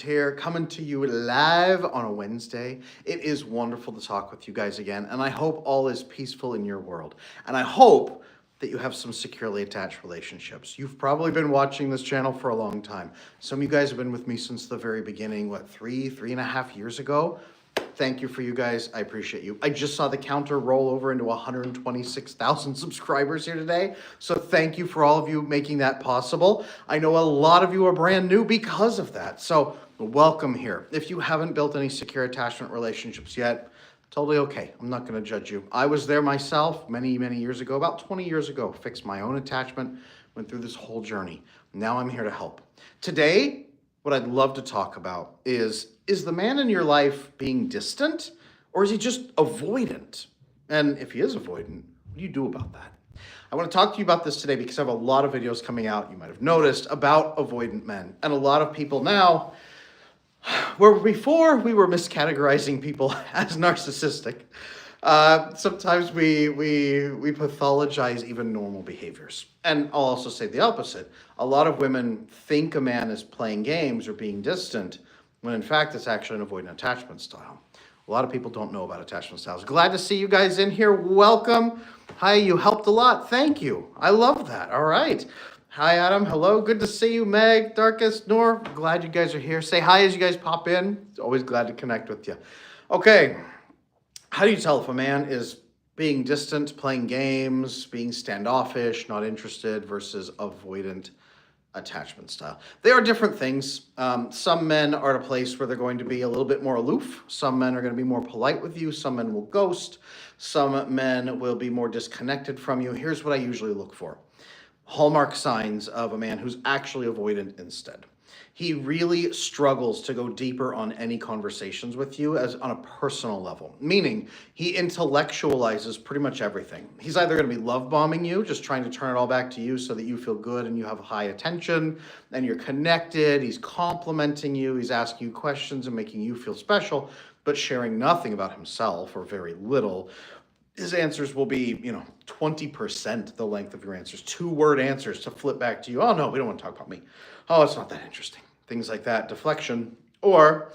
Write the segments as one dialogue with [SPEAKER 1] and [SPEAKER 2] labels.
[SPEAKER 1] Here coming to you live on a Wednesday. It is wonderful to talk with you guys again, and I hope all is peaceful in your world. And I hope that you have some securely attached relationships. You've probably been watching this channel for a long time. Some of you guys have been with me since the very beginning, what, three and a half years ago? Thank you for you guys. I appreciate you. I just saw the counter roll over into 126,000 subscribers here today. So thank you for all of you making that possible. I know a lot of you are brand new because of that. So welcome here. If you haven't built any secure attachment relationships yet, totally okay. I'm not going to judge you. I was there myself many years ago, about 20 years ago, fixed my own attachment, went through this whole journey. Now I'm here to help. Today, what I'd love to talk about is the man in your life being distant, or is he just avoidant? And if he is avoidant, what do you do about that? I want to talk to you about this today because I have a lot of videos coming out, you might have noticed, about avoidant men. And a lot of people now, where before we were miscategorizing people as narcissistic, sometimes we pathologize even normal behaviors. And I'll also say the opposite. A lot of women think a man is playing games or being distant, when in fact it's actually an avoidant attachment style. A lot of people don't know about attachment styles. Glad to see you guys in here. Welcome. Hi, you helped a lot. Thank you. I love that. All right. Hi, Adam. Hello. Good to see you. Meg, Darkest, Nor. Glad you guys are here. Say hi as you guys pop in. It's always glad to connect with you. Okay. How do you tell if a man is being distant, playing games, being standoffish, not interested, versus avoidant attachment style? They are different things. Some men are at a place where they're going to be a little bit more aloof. Some men are going to be more polite with you. Some men will ghost. Some men will be more disconnected from you. Here's what I usually look for. Hallmark signs of a man who's actually avoidant instead. He really struggles to go deeper on any conversations with you as on a personal level, meaning he intellectualizes pretty much everything. He's either going to be love bombing you, just trying to turn it all back to you so that you feel good and you have high attention and you're connected. He's complimenting you. He's asking you questions and making you feel special, but sharing nothing about himself or very little. His answers will be, 20% the length of your answers, 2-word answers to flip back to you. Oh, no, we don't want to talk about me. Oh, it's not that interesting. Things like that, deflection. Or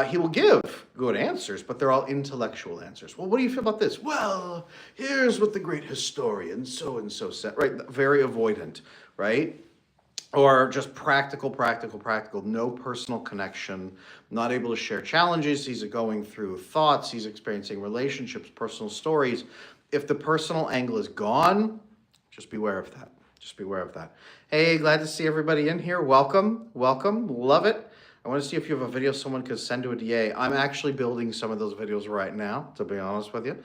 [SPEAKER 1] he will give good answers, but they're all intellectual answers. Well, what do you feel about this? Well, here's what the great historian so-and-so said, right? Very avoidant, right? Or just practical, no personal connection, not able to share challenges. He's going through thoughts, he's experiencing relationships, personal stories. If the personal angle is gone, just beware of that. Just beware of that. Hey, glad to see everybody in here. Welcome, love it. I want to see if you have a video someone could send to a DA. I'm actually building some of those videos right now, to be honest with you.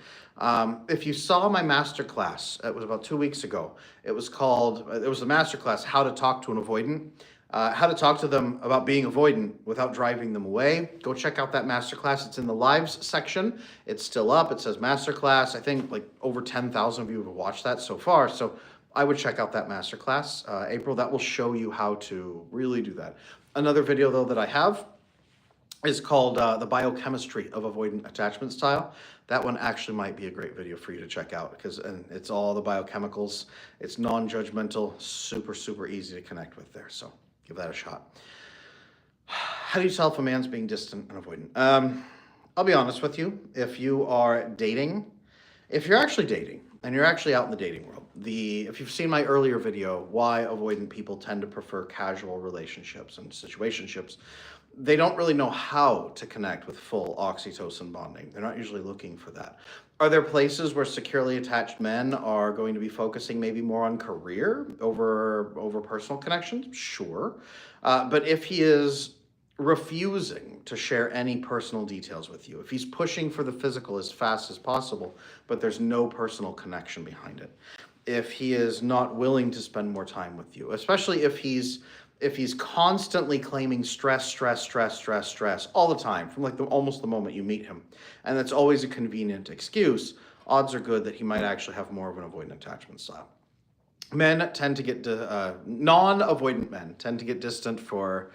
[SPEAKER 1] If you saw my masterclass, it was about 2 weeks ago. It was the masterclass, How to Talk to an Avoidant. How to talk to them about being avoidant without driving them away. Go check out that masterclass. It's in the lives section. It's still up. It says masterclass. I think like over 10,000 of you have watched that so far. So I would check out that masterclass, April. That will show you how to really do that. Another video, though, that I have is called The Biochemistry of Avoidant Attachment Style. That one actually might be a great video for you to check out because it's all the biochemicals. It's non-judgmental, super easy to connect with there. So give that a shot. How do you tell if a man's being distant and avoidant? I'll be honest with you. If you are dating, if you're actually dating and you're actually out in the dating world, if you've seen my earlier video, why avoidant people tend to prefer casual relationships and situationships, they don't really know how to connect with full oxytocin bonding. They're not usually looking for that. Are there places where securely attached men are going to be focusing maybe more on career over personal connections? Sure. But if he is refusing to share any personal details with you, if he's pushing for the physical as fast as possible, but there's no personal connection behind it, if he is not willing to spend more time with you, especially if he's constantly claiming stress all the time from like almost the moment you meet him, and that's always a convenient excuse, odds are good that he might actually have more of an avoidant attachment style. Men tend to get, non-avoidant men tend to get distant for,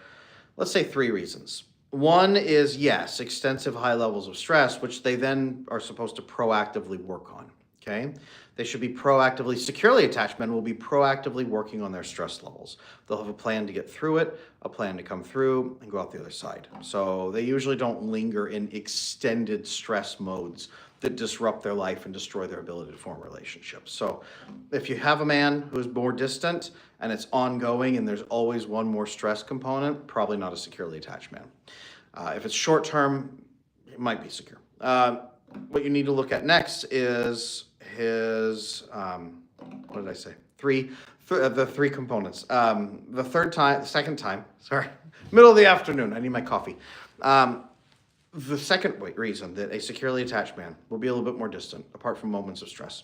[SPEAKER 1] let's say, 3 reasons. One is, yes, extensive high levels of stress, which they then are supposed to proactively work on. Okay, they should be proactively, securely attached men will be proactively working on their stress levels. They'll have a plan to get through it, a plan to come through and go out the other side. So they usually don't linger in extended stress modes that disrupt their life and destroy their ability to form relationships. So if you have a man who's more distant and it's ongoing and there's always one more stress component, probably not a securely attached man. If it's short term, it might be secure. What you need to look at next is his, what did I say? The three components. The second time, sorry, middle of the afternoon, I need my coffee. The second reason that a securely attached man will be a little bit more distant, apart from moments of stress,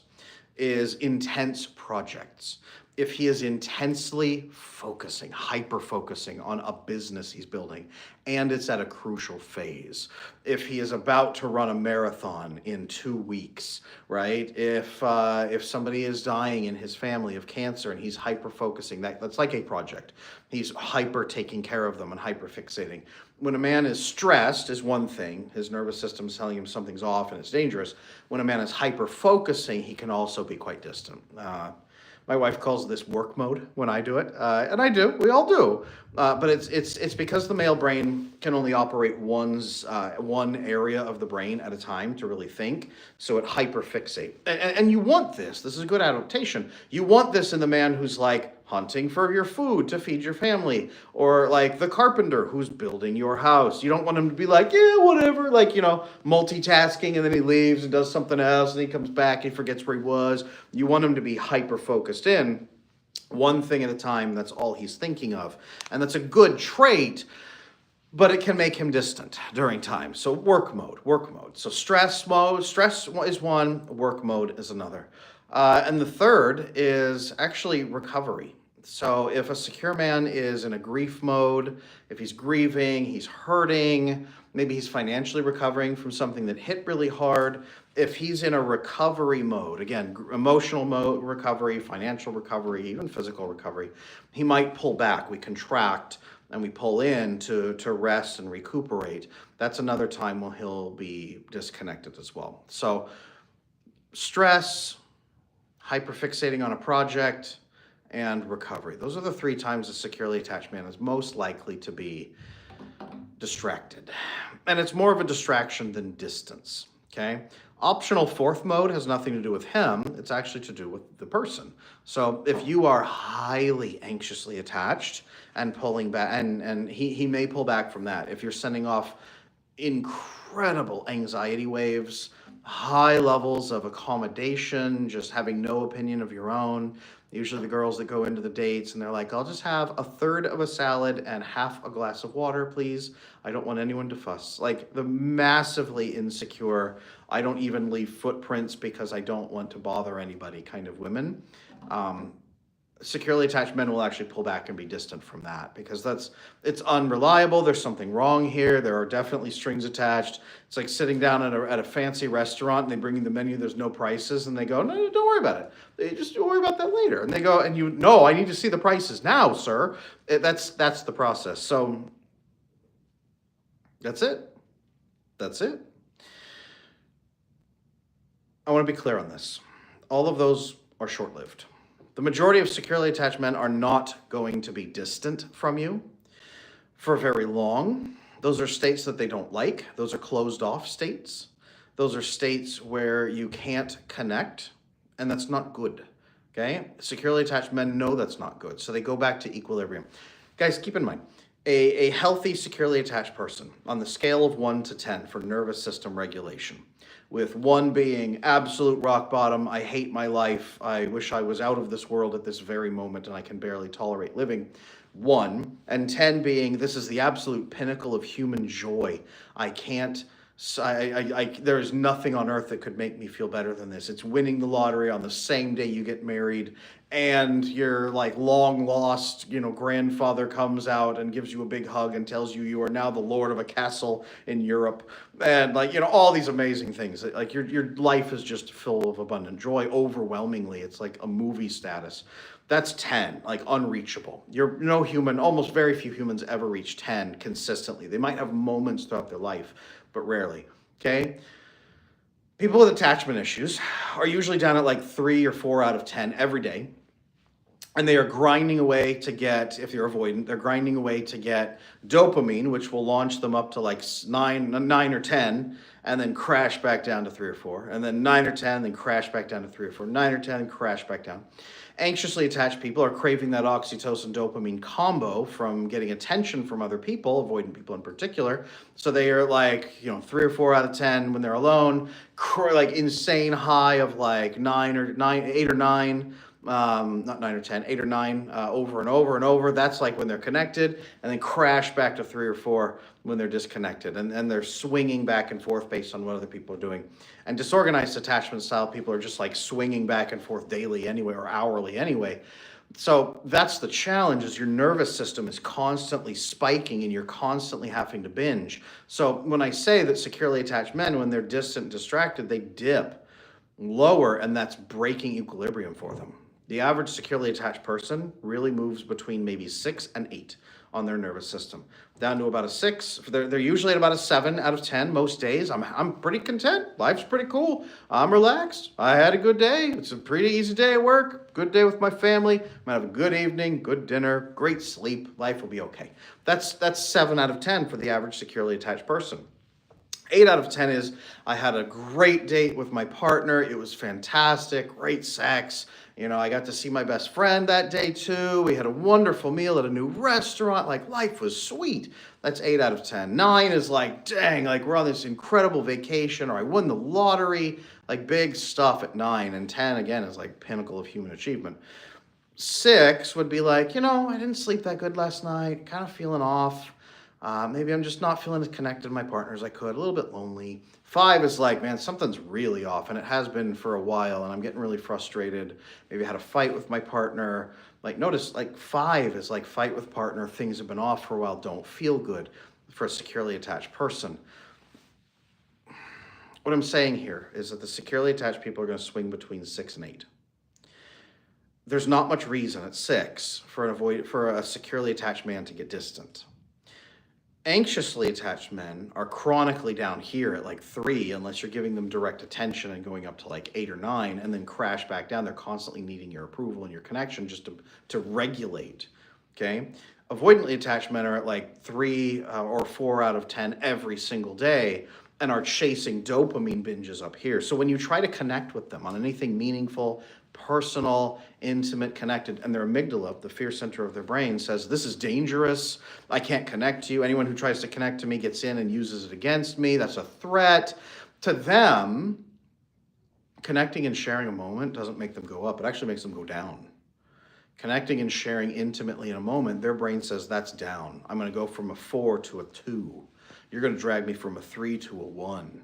[SPEAKER 1] is intense projects. If he is intensely focusing, hyper-focusing on a business he's building, and it's at a crucial phase, if he is about to run a marathon in 2 weeks, right? If somebody is dying in his family of cancer and he's hyper-focusing, that's like a project. He's hyper taking care of them and hyper-fixating. When a man is stressed is one thing, his nervous system is telling him something's off and it's dangerous. When a man is hyper-focusing, he can also be quite distant. My wife calls this work mode when I do it, and I do. We all do, but it's because the male brain can only operate one area of the brain at a time to really think, so it hyperfixate. And you want this. This is a good adaptation. You want this in the man who's like hunting for your food to feed your family, or like the carpenter who's building your house. You don't want him to be like, yeah, whatever, like, multitasking, and then he leaves and does something else, and he comes back, he forgets where he was. You want him to be hyper-focused in, one thing at a time, that's all he's thinking of. And that's a good trait, but it can make him distant during time. So work mode. So stress is one, work mode is another. And the third is actually recovery. So if a secure man is in a grief mode, if he's grieving, he's hurting, maybe he's financially recovering from something that hit really hard. If he's in a recovery mode, again, emotional mode recovery, financial recovery, even physical recovery, he might pull back. We contract and we pull in to rest and recuperate. That's another time when he'll be disconnected as well. So stress, hyperfixating on a project, and recovery. Those are the 3 times a securely attached man is most likely to be distracted. And it's more of a distraction than distance, okay? Optional 4th mode has nothing to do with him. It's actually to do with the person. So if you are highly anxiously attached and pulling back, and he may pull back from that. If you're sending off incredible anxiety waves, high levels of accommodation, just having no opinion of your own. Usually the girls that go into the dates and they're like, I'll just have a third of a salad and half a glass of water, please. I don't want anyone to fuss. Like the massively insecure, I don't even leave footprints because I don't want to bother anybody kind of women. Securely attached men will actually pull back and be distant from that because it's unreliable. There's something wrong here. There are definitely strings attached. It's like sitting down at a fancy restaurant and they bring you the menu. There's no prices and they go, no, don't worry about it. They just don't worry about that later. And they go, and no, I need to see the prices now, sir. That's the process. So that's it. I want to be clear on this. All of those are short-lived. The majority of securely attached men are not going to be distant from you for very long. Those are states that they don't like. Those are closed off states. Those are states where you can't connect, and that's not good, okay? Securely attached men know that's not good, so they go back to equilibrium. Guys, keep in mind, a healthy securely attached person on the scale of 1 to 10 for nervous system regulation, with 1 being absolute rock bottom, I hate my life, I wish I was out of this world at this very moment and I can barely tolerate living, 1, and 10 being this is the absolute pinnacle of human joy. There is nothing on earth that could make me feel better than this. It's winning the lottery on the same day you get married, and your like long lost, grandfather comes out and gives you a big hug and tells you are now the lord of a castle in Europe, and all these amazing things. Like your life is just full of abundant joy. Overwhelmingly, it's like a movie status. That's 10, like unreachable. Almost very few humans ever reach 10 consistently. They might have moments throughout their life, but rarely, okay? People with attachment issues are usually down at like 3 or 4 out of 10 every day. And they are grinding away to get, if you're avoidant, they're grinding away to get dopamine, which will launch them up to like nine or 10, and then crash back down to 3 or 4, and then 9 or 10, then crash back down to 3 or 4, 9 or 10, and crash back down. Anxiously attached people are craving that oxytocin dopamine combo from getting attention from other people, avoidant people in particular. So they are like, 3 or 4 out of 10 when they're alone, like insane high of like 8 or 9, not 9 or 10, 8 or 9, over and over and over. That's like when they're connected, and then crash back to 3 or 4 when they're disconnected. And they're swinging back and forth based on what other people are doing. And disorganized attachment style people are just like swinging back and forth daily anyway, or hourly anyway. So that's the challenge, is your nervous system is constantly spiking and you're constantly having to binge. So when I say that securely attached men, when they're distant and distracted, they dip lower, and that's breaking equilibrium for them. The average securely attached person really moves between maybe 6 and 8 on their nervous system, down to about a 6. They're usually at about a 7 out of 10 most days. I'm pretty content. Life's pretty cool. I'm relaxed. I had a good day. It's a pretty easy day at work. Good day with my family. I'm gonna have a good evening, good dinner, great sleep. Life will be okay. That's 7 out of 10 for the average securely attached person. 8 out of 10 is, I had a great date with my partner. It was fantastic, great sex. I got to see my best friend that day too. We had a wonderful meal at a new restaurant. Like, life was sweet. That's 8 out of 10. 9 is like, dang, like we're on this incredible vacation, or I won the lottery, like big stuff at 9. And 10 again is like pinnacle of human achievement. 6 would be like, I didn't sleep that good last night, kind of feeling off. Maybe I'm just not feeling as connected to my partner as I could, a little bit lonely. 5 is like, man, something's really off, and it has been for a while, and I'm getting really frustrated. Maybe I had a fight with my partner. Like, notice, like 5 is like fight with partner, things have been off for a while, don't feel good for a securely attached person. What I'm saying here is that the securely attached people are going to swing between 6 and 8. There's not much reason at 6 for a securely attached man to get distant. Anxiously attached men are chronically down here at like 3, unless you're giving them direct attention and going up to like 8 or 9, and then crash back down. They're constantly needing your approval and your connection just to regulate, okay? Avoidantly attached men are at like 3 or 4 out of 10 every single day, and are chasing dopamine binges up here. So when you try to connect with them on anything meaningful, personal, intimate, connected, and their amygdala, the fear center of their brain, says, this is dangerous, I can't connect to you, anyone who tries to connect to me gets in and uses it against me, that's a threat. To them, connecting and sharing a moment doesn't make them go up, it actually makes them go down. Connecting and sharing intimately in a moment, their brain says, that's down. I'm going to go from a 4 to a 2. You're going to drag me from a 3 to a 1.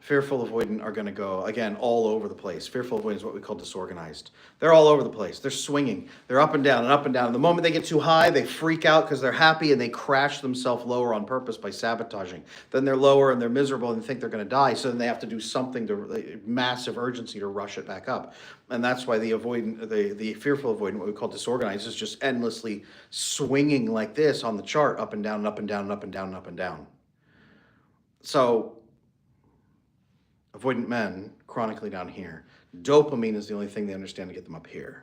[SPEAKER 1] Fearful avoidant are going to go, again, all over the place. Fearful avoidant is what we call disorganized. They're all over the place. They're swinging. They're up and down and up and down. And the moment they get too high, they freak out because they're happy, and they crash themselves lower on purpose by sabotaging. Then they're lower and they're miserable and think they're going to die. So then they have to do something to massive urgency to rush it back up. And that's why the fearful avoidant, what we call disorganized, is just endlessly swinging like this on the chart, up and down and up and down and up and down and up and down. So avoidant men, chronically down here. Dopamine is the only thing they understand to get them up here.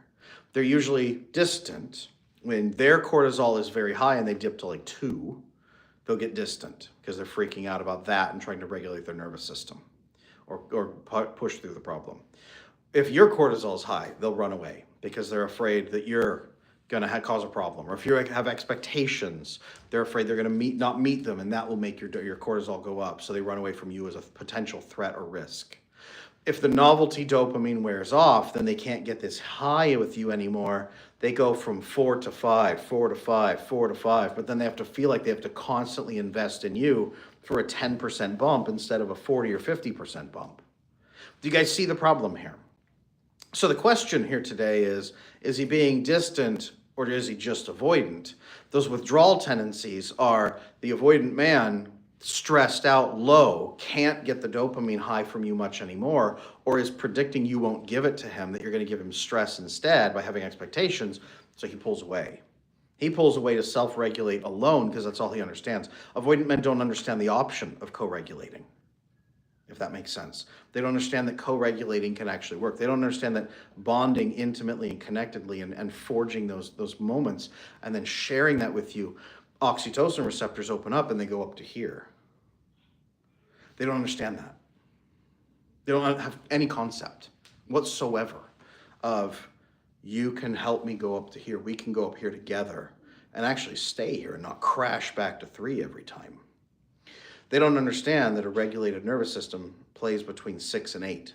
[SPEAKER 1] They're usually distant. When their cortisol is very high and they dip to like 2, they'll get distant because they're freaking out about that and trying to regulate their nervous system or push through the problem. If your cortisol is high, they'll run away because they're afraid that you're going to cause a problem. Or if you have expectations, they're afraid they're going to not meet them, and that will make your cortisol go up. So they run away from you as a potential threat or risk. If the novelty dopamine wears off, then they can't get this high with you anymore. They go from 4 to 5, 4 to 5, 4 to 5, but then they have to feel like they have to constantly invest in you for a 10% bump instead of a 40 or 50% bump. Do you guys see the problem here? So the question here today is he being distant, or is he just avoidant? Those withdrawal tendencies are the avoidant man, stressed out, low, can't get the dopamine high from you much anymore, or is predicting you won't give it to him, that you're going to give him stress instead by having expectations, so he pulls away. He pulls away to self-regulate alone because that's all he understands. Avoidant men don't understand the option of co-regulating. if that makes sense. They don't understand that co-regulating can actually work. They don't understand that bonding intimately and connectedly and forging those moments and then sharing that with you, oxytocin receptors open up and they go up to here. They don't understand that. They don't have any concept whatsoever of you can help me go up to here. We can go up here together and actually stay here and not crash back to 3 every time. They don't understand that a regulated nervous system plays between 6 and 8.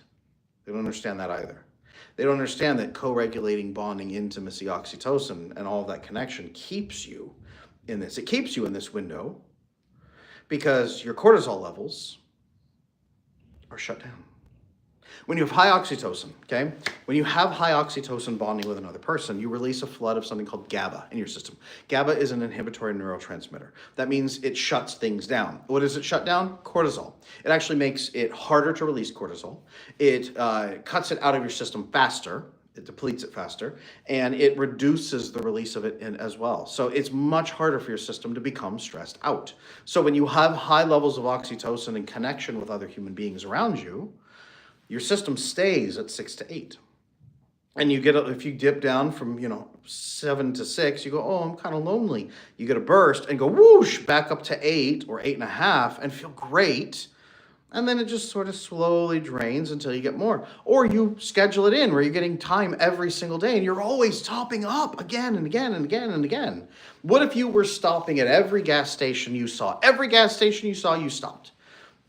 [SPEAKER 1] They don't understand that either. They don't understand that co-regulating, bonding, intimacy, oxytocin, and all of that connection keeps you in this. It keeps you in this window because your cortisol levels are shut down. When you have high oxytocin, okay? When you have high oxytocin bonding with another person, you release a flood of something called GABA in your system. GABA is an inhibitory neurotransmitter. That means it shuts things down. What does it shut down? Cortisol. It actually makes it harder to release cortisol. It cuts it out of your system faster. It depletes it faster, and it reduces the release of it as well. So it's much harder for your system to become stressed out. So when you have high levels of oxytocin and connection with other human beings around you, your system stays at 6 to 8. And you get, if you dip down from, 7 to 6, you go, oh, I'm kind of lonely. You get a burst and go whoosh back up to 8 or 8.5 and feel great. And then it just sort of slowly drains until you get more. Or you schedule it in where you're getting time every single day and you're always topping up again and again and again and again. What if you were stopping at every gas station you saw? Every gas station you saw, you stopped.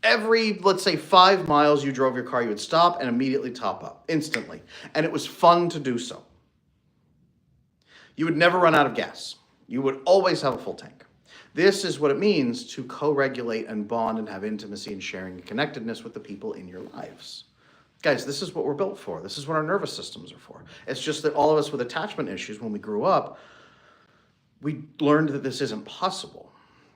[SPEAKER 1] Every, let's say, 5 miles you drove your car, you would stop and immediately top up, instantly. And it was fun to do so. You would never run out of gas. You would always have a full tank. This is what it means to co-regulate and bond and have intimacy and sharing and connectedness with the people in your lives. Guys, this is what we're built for. This is what our nervous systems are for. It's just that all of us with attachment issues, when we grew up, we learned that this isn't possible.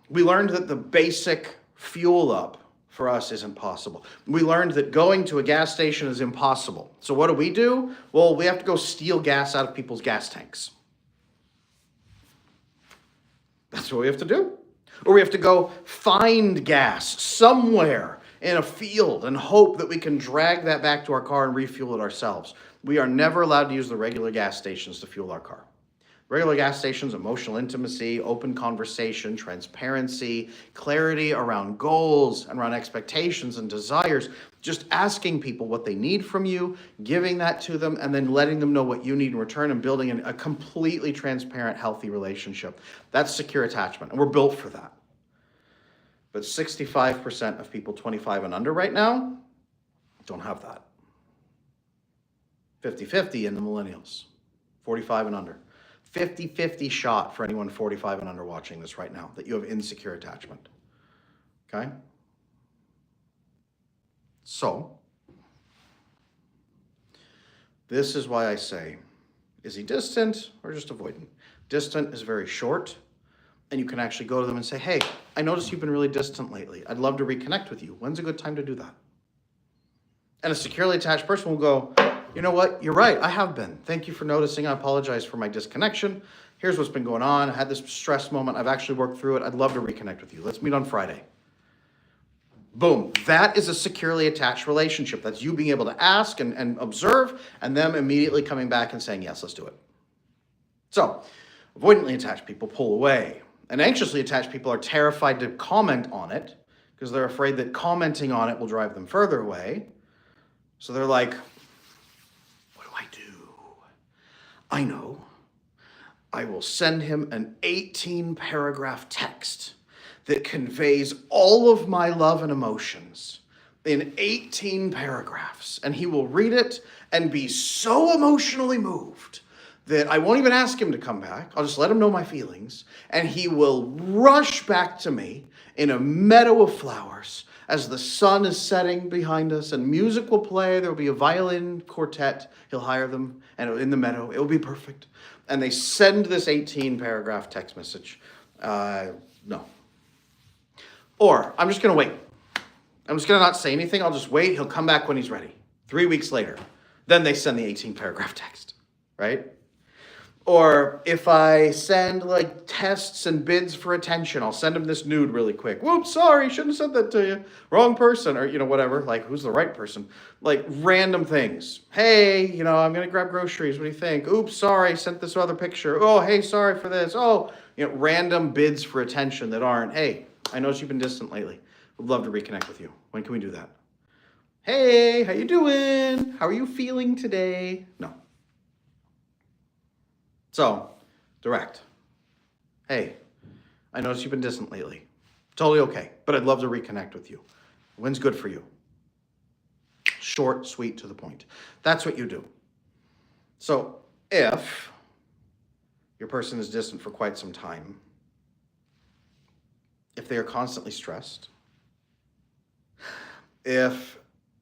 [SPEAKER 1] We learned that the basic fuel up for us isn't possible. We learned that going to a gas station is impossible. So what do? Well, we have to go steal gas out of people's gas tanks. That's what we have to do. Or we have to go find gas somewhere in a field and hope that we can drag that back to our car and refuel it ourselves. We are never allowed to use the regular gas stations to fuel our car. Regular gas stations, emotional intimacy, open conversation, transparency, clarity around goals and around expectations and desires, just asking people what they need from you, giving that to them, and then letting them know what you need in return and building a completely transparent, healthy relationship. That's secure attachment, and we're built for that. But 65% of people 25 and under right now don't have that. 50-50 in the millennials, 45 and under. 50-50 shot for anyone 45 and under watching this right now, that you have insecure attachment. Okay? So, this is why I say, is he distant or just avoidant? Distant is very short, and you can actually go to them and say, hey, I noticed you've been really distant lately. I'd love to reconnect with you. When's a good time to do that? And a securely attached person will go, you know what? You're right. I have been. Thank you for noticing. I apologize for my disconnection. Here's what's been going on. I had this stress moment. I've actually worked through it. I'd love to reconnect with you. Let's meet on Friday. Boom. That is a securely attached relationship. That's you being able to ask and observe, and them immediately coming back and saying, yes, let's do it. So, avoidantly attached people pull away. And anxiously attached people are terrified to comment on it because they're afraid that commenting on it will drive them further away. So they're like, I know. I will send him an 18-paragraph text that conveys all of my love and emotions in 18 paragraphs. And he will read it and be so emotionally moved that I won't even ask him to come back. I'll just let him know my feelings. And he will rush back to me in a meadow of flowers as the sun is setting behind us and music will play. There will be a violin quartet. He'll hire them and in the meadow. It will be perfect. And they send this 18-paragraph text message. No. Or I'm just going to wait. I'm just going to not say anything. I'll just wait. He'll come back when he's ready. 3 weeks later. Then they send the 18-paragraph text, right? Or if I send like tests and bids for attention, I'll send him this nude really quick. Whoops, sorry, shouldn't have said that to you. Wrong person, or whatever. Like, who's the right person? Like random things. Hey, I'm gonna grab groceries. What do you think? Oops, sorry, sent this other picture. Oh, hey, sorry for this. Oh, random bids for attention that aren't. Hey, I noticed you've been distant lately. Would love to reconnect with you. When can we do that? Hey, how you doing? How are you feeling today? No. So, direct. Hey, I noticed you've been distant lately. Totally okay, but I'd love to reconnect with you. When's good for you? Short, sweet, to the point. That's what you do. So, if your person is distant for quite some time, if they are constantly stressed, if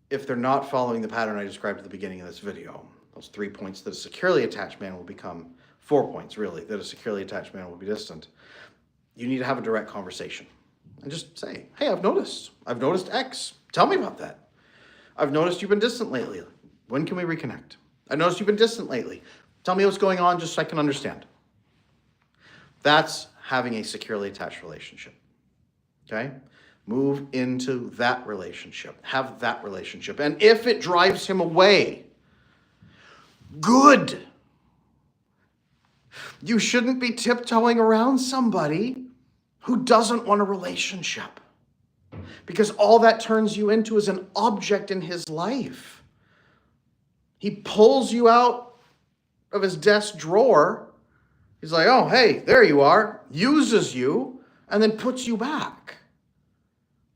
[SPEAKER 1] they're not following the pattern I described at the beginning of this video, those 3 points that a securely attached man will become 4 points, really, that a securely attached man will be distant. You need to have a direct conversation and just say, hey, I've noticed X. Tell me about that. I've noticed you've been distant lately. When can we reconnect? I noticed you've been distant lately. Tell me what's going on just so I can understand. That's having a securely attached relationship. Okay? Move into that relationship. Have that relationship. And if it drives him away, good. You shouldn't be tiptoeing around somebody who doesn't want a relationship, because all that turns you into is an object in his life. He pulls you out of his desk drawer. He's like, oh, hey, there you are, uses you, and then puts you back.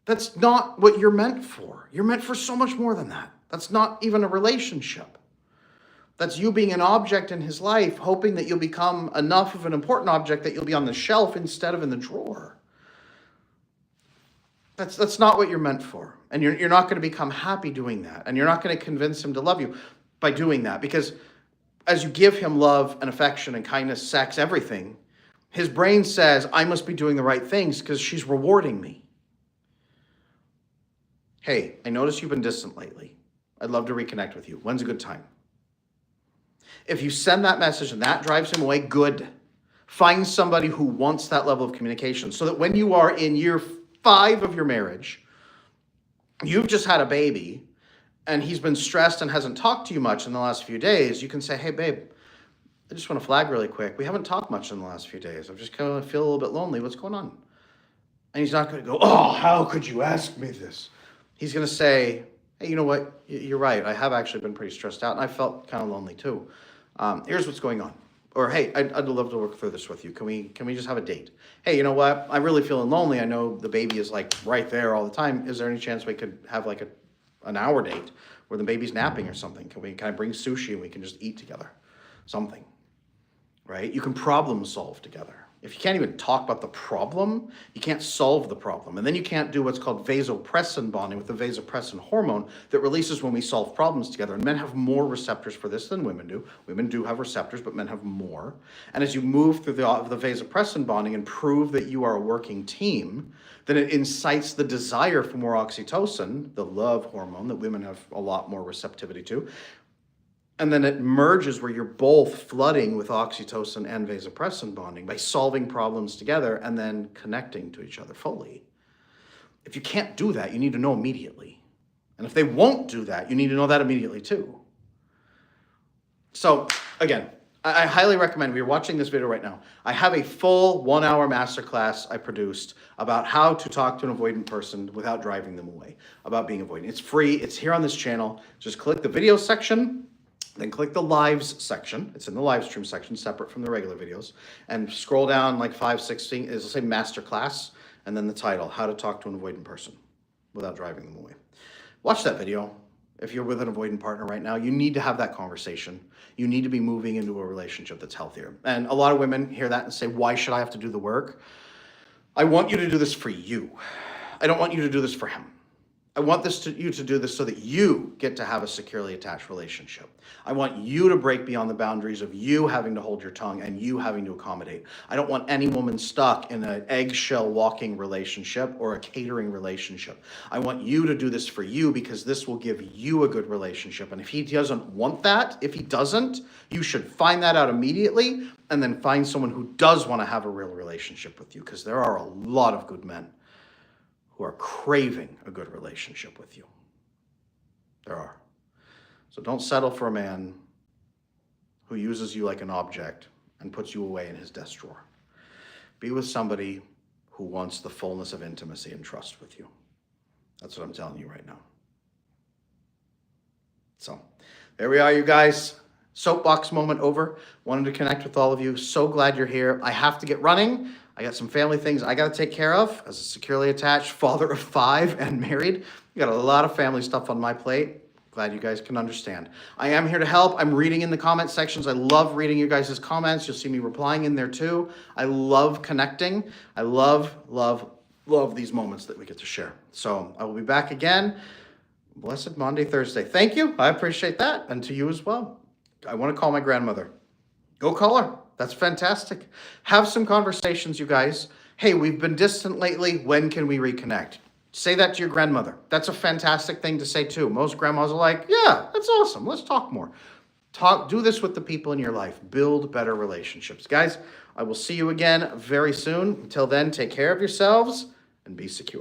[SPEAKER 1] That's not what you're meant for. You're meant for so much more than that. That's not even a relationship. That's you being an object in his life, hoping that you'll become enough of an important object that you'll be on the shelf instead of in the drawer. That's not what you're meant for. And you're not going to become happy doing that. And you're not going to convince him to love you by doing that. Because as you give him love and affection and kindness, sex, everything, his brain says, I must be doing the right things because she's rewarding me. Hey, I noticed you've been distant lately. I'd love to reconnect with you. When's a good time? If you send that message and that drives him away, good. Find somebody who wants that level of communication so that when you are in year 5 of your marriage, you've just had a baby and he's been stressed and hasn't talked to you much in the last few days, you can say, hey, babe, I just want to flag really quick. We haven't talked much in the last few days. I'm just kind of feel a little bit lonely. What's going on? And he's not going to go, oh, how could you ask me this? He's going to say, hey, you know what? You're right. I have actually been pretty stressed out and I felt kind of lonely too. Here's what's going on. Or, hey, I'd love to work through this with you. Can we just have a date? Hey, you know what? I'm really feeling lonely. I know the baby is like right there all the time. Is there any chance we could have like an hour date where the baby's napping or something? Can I bring sushi and we can just eat together? Something, right? You can problem solve together. If you can't even talk about the problem, you can't solve the problem. And then you can't do what's called vasopressin bonding with the vasopressin hormone that releases when we solve problems together. And men have more receptors for this than women do. Women do have receptors, but men have more. And as you move through the vasopressin bonding and prove that you are a working team, then it incites the desire for more oxytocin, the love hormone that women have a lot more receptivity to. And then it merges where you're both flooding with oxytocin and vasopressin bonding by solving problems together and then connecting to each other fully. If you can't do that, you need to know immediately. And if they won't do that, you need to know that immediately too. So again, I highly recommend, if you're watching this video right now, I have a full 1-hour masterclass I produced about how to talk to an avoidant person without driving them away, about being avoidant. It's free, it's here on this channel. Just click the video section, then click the lives section. It's in the live stream section, separate from the regular videos. And scroll down like 5, 16, it'll say masterclass, and then the title, how to talk to an avoidant person without driving them away. Watch that video. If you're with an avoidant partner right now, you need to have that conversation. You need to be moving into a relationship that's healthier. And a lot of women hear that and say, why should I have to do the work? I want you to do this for you. I don't want you to do this for him. I want you to do this so that you get to have a securely attached relationship. I want you to break beyond the boundaries of you having to hold your tongue and you having to accommodate. I don't want any woman stuck in an eggshell walking relationship or a catering relationship. I want you to do this for you because this will give you a good relationship. And if he doesn't want that, if he doesn't, you should find that out immediately and then find someone who does want to have a real relationship with you, because there are a lot of good men who are craving a good relationship with you. There are. So don't settle for a man who uses you like an object and puts you away in his desk drawer. Be with somebody who wants the fullness of intimacy and trust with you. That's what I'm telling you right now. So there we are, you guys. Soapbox moment over. Wanted to connect with all of you. So glad you're here. I have to get running. I got some family things I got to take care of as a securely attached father of 5 and married. I got a lot of family stuff on my plate. Glad you guys can understand. I am here to help. I'm reading in the comment sections. I love reading you guys' comments. You'll see me replying in there too. I love connecting. I love these moments that we get to share. So I will be back again. Blessed Monday, Thursday. Thank you. I appreciate that. And to you as well. I want to call my grandmother. Go call her. That's fantastic. Have some conversations, you guys. Hey, we've been distant lately. When can we reconnect? Say that to your grandmother. That's a fantastic thing to say too. Most grandmas are like, yeah, that's awesome. Let's talk more. Do this with the people in your life. Build better relationships. Guys, I will see you again very soon. Until then, take care of yourselves and be secure.